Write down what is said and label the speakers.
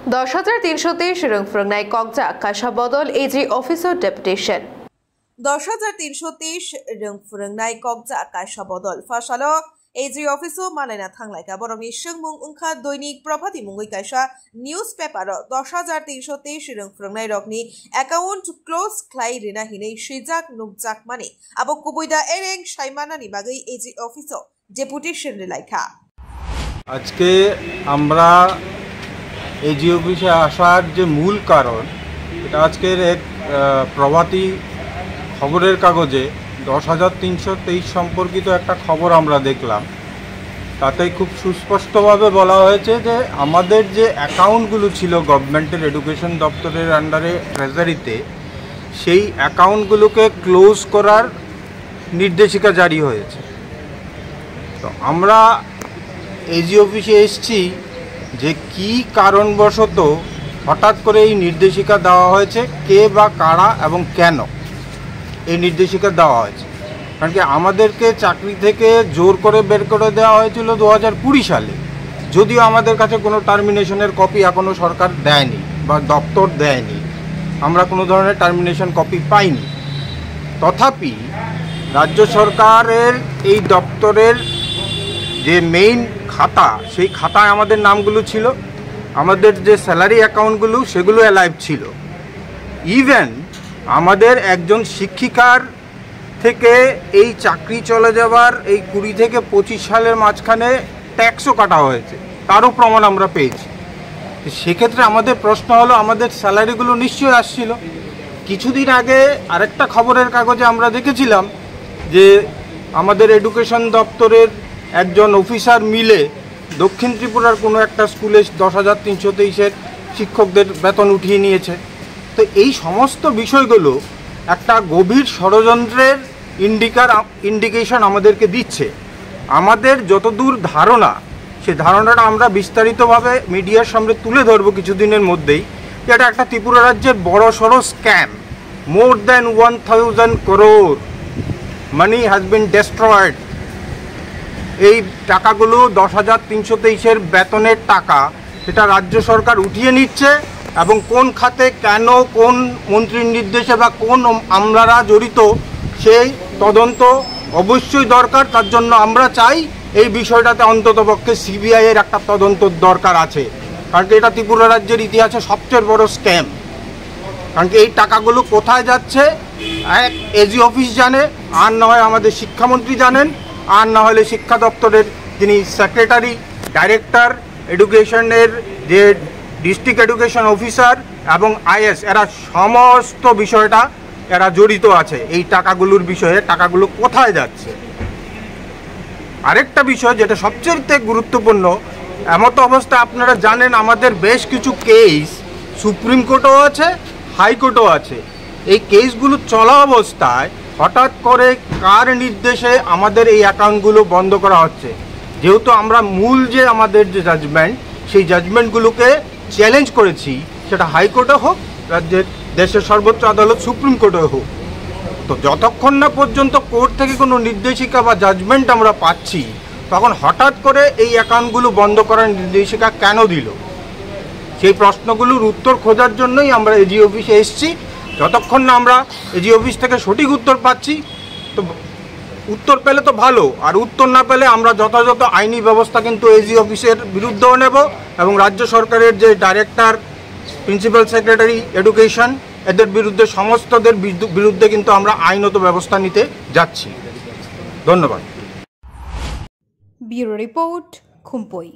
Speaker 1: 10,323 Rungfrungnai Kogja Kasha Bodol AG Officer Deputation
Speaker 2: 10,323 Rungfrungnai Kogja Kasha Bodol Fashalo AG Officer Malena Thanglaka Boromi Shungmung Unka Doinik Property Mungui Kasha Newspaper 10,323 Rungfrungnai Rokni Account Close Clay Rina Hine Shijak Nukjak Mani Abo Kubuida Ereng Shaimana Nibagai AG Officer Deputation Relaika
Speaker 3: আজকে আমরা AG অফিসে আসার যে মূল কারণ এটা আজকের এক প্রভাতী খবরের কাগজে 10,323 সম্পর্কিত একটা খবর আমরা দেখলাম। তাতে খুব সুস্পষ্টভাবে বলা হয়েছে যে আমাদের যে অ্যাকাউন্টগুলো ছিল গভর্নমেন্টের এডুকেশন দপ্তরের আন্ডারে ট্রেজারিতে, সেই অ্যাকাউন্টগুলোকে ক্লোজ করার নির্দেশিকা জারি হয়েছে। তো আমরা এজি অফিসে এসেছি যে কি কারণবশত হঠাৎ করে এই নির্দেশিকা দেওয়া হয়েছে, কে বা কারা এবং কেন এই নির্দেশিকা দেওয়া হয়েছে। কারণ কি আমাদেরকে চাকরি থেকে জোর করে বের করে দেওয়া হয়েছিল 2020 সালে, যদিও আমাদের কাছে কোনো টার্মিনেশনের কপি এখনও সরকার দেয়নি বা দপ্তর দেয়নি, আমরা কোনো ধরনের টার্মিনেশন কপি পাইনি। তথাপি রাজ্য সরকারের এই দপ্তরের যে মেইন খাতা, সেই খাতায় আমাদের নামগুলো ছিল, আমাদের যে স্যালারি অ্যাকাউন্টগুলো সেগুলো অ্যালাইভ ছিল। ইভেন আমাদের একজন শিক্ষিকার থেকে এই চাকরি চলে যাওয়ার এই 20 থেকে 25 সালের মাঝখানে ট্যাক্সও কাটা হয়েছে, তারও প্রমাণ আমরা পেয়েছি। সেক্ষেত্রে আমাদের প্রশ্ন হলো, আমাদের স্যালারিগুলো নিশ্চয়ই আসছিল। কিছুদিন আগে আরেকটা খবরের কাগজে আমরা দেখেছিলাম যে আমাদের এডুকেশন দপ্তরের একজন অফিসার মিলে দক্ষিণ ত্রিপুরার কোনো একটা স্কুলে 10,323 শিক্ষকদের বেতন উঠিয়ে নিয়েছে। তো এই সমস্ত বিষয়গুলো একটা গভীর ষড়যন্ত্রের ইন্ডিকেশন আমাদেরকে দিচ্ছে। আমাদের যতদূর ধারণা, সে ধারণাটা আমরা বিস্তারিতভাবে মিডিয়ার সামনে তুলে ধরবো কিছুদিনের মধ্যেই। এটা একটা ত্রিপুরা রাজ্যের বড় সড়ো scam. More than 1,000 crore money has been destroyed. এই টাকাগুলো 10,323 বেতনের টাকা, সেটা রাজ্য সরকার উঠিয়ে নিচ্ছে এবং কোন খাতে, কেন, কোন মন্ত্রীর নির্দেশে বা কোন আমলারা জড়িত সেই তদন্ত অবশ্যই দরকার। তার জন্য আমরা চাই এই বিষয়টাতে অন্ততপক্ষে সিবিআইয়ের একটা তদন্ত দরকার আছে। কারণ এটা ত্রিপুরা রাজ্যের ইতিহাসে সবচেয়ে বড় স্ক্যাম। কারণ এই টাকাগুলো কোথায় যাচ্ছে এক এজি অফিস জানে, আর না হয় আমাদের শিক্ষামন্ত্রী জানেন, আর না হলে শিক্ষা দপ্তরের যিনি সেক্রেটারি, ডাইরেক্টর এডুকেশনের যে ডিস্ট্রিক্ট এডুকেশন অফিসার এবং আইএস, এরা সমস্ত বিষয়টা এরা জড়িত আছে এই টাকাগুলোর বিষয়ে। টাকাগুলো কোথায় যাচ্ছে। আরেকটা বিষয় যেটা সবচেয়ে গুরুত্বপূর্ণ, এমতো অবস্থা আপনারা জানেন আমাদের বেশ কিছু কেস সুপ্রিম কোর্টও আছে, হাইকোর্টও আছে। এই কেসগুলো চলা অবস্থায় হঠাৎ করে কার নির্দেশে আমাদের এই অ্যাকাউন্টগুলো বন্ধ করা হচ্ছে। যেহেতু আমরা মূল যে আমাদের যে জাজমেন্ট, সেই জাজমেন্টগুলোকে চ্যালেঞ্জ করেছি, সেটা হাইকোর্টে হোক, রাজ্যের দেশের সর্বোচ্চ আদালত সুপ্রিম কোর্টে হোক। তো যতক্ষণ না পর্যন্ত কোর্ট থেকে কোনো নির্দেশিকা বা জাজমেন্ট আমরা পাচ্ছি, তখন হঠাৎ করে এই অ্যাকাউন্টগুলো বন্ধ করার নির্দেশিকা কেন দিল, সেই প্রশ্নগুলোর উত্তর খোঁজার জন্যই আমরা এজি অফিসে এসেছি। যতক্ষণ না আমরা এজি অফিস থেকে সঠিক উত্তর পাচ্ছি, তো উত্তর পেলে তো ভালো, আর উত্তর না পেলে আমরা যথাযথ আইনি ব্যবস্থা কিন্তু এজি অফিসের বিরুদ্ধেও নেব এবং রাজ্য সরকারের যে ডাইরেক্টর, প্রিন্সিপাল সেক্রেটারি এডুকেশন, এদের বিরুদ্ধে, সমস্তদের বিরুদ্ধে কিন্তু আমরা আইনত ব্যবস্থা নিতে যাচ্ছি। ধন্যবাদ।
Speaker 1: Bureau report, খুম্পই।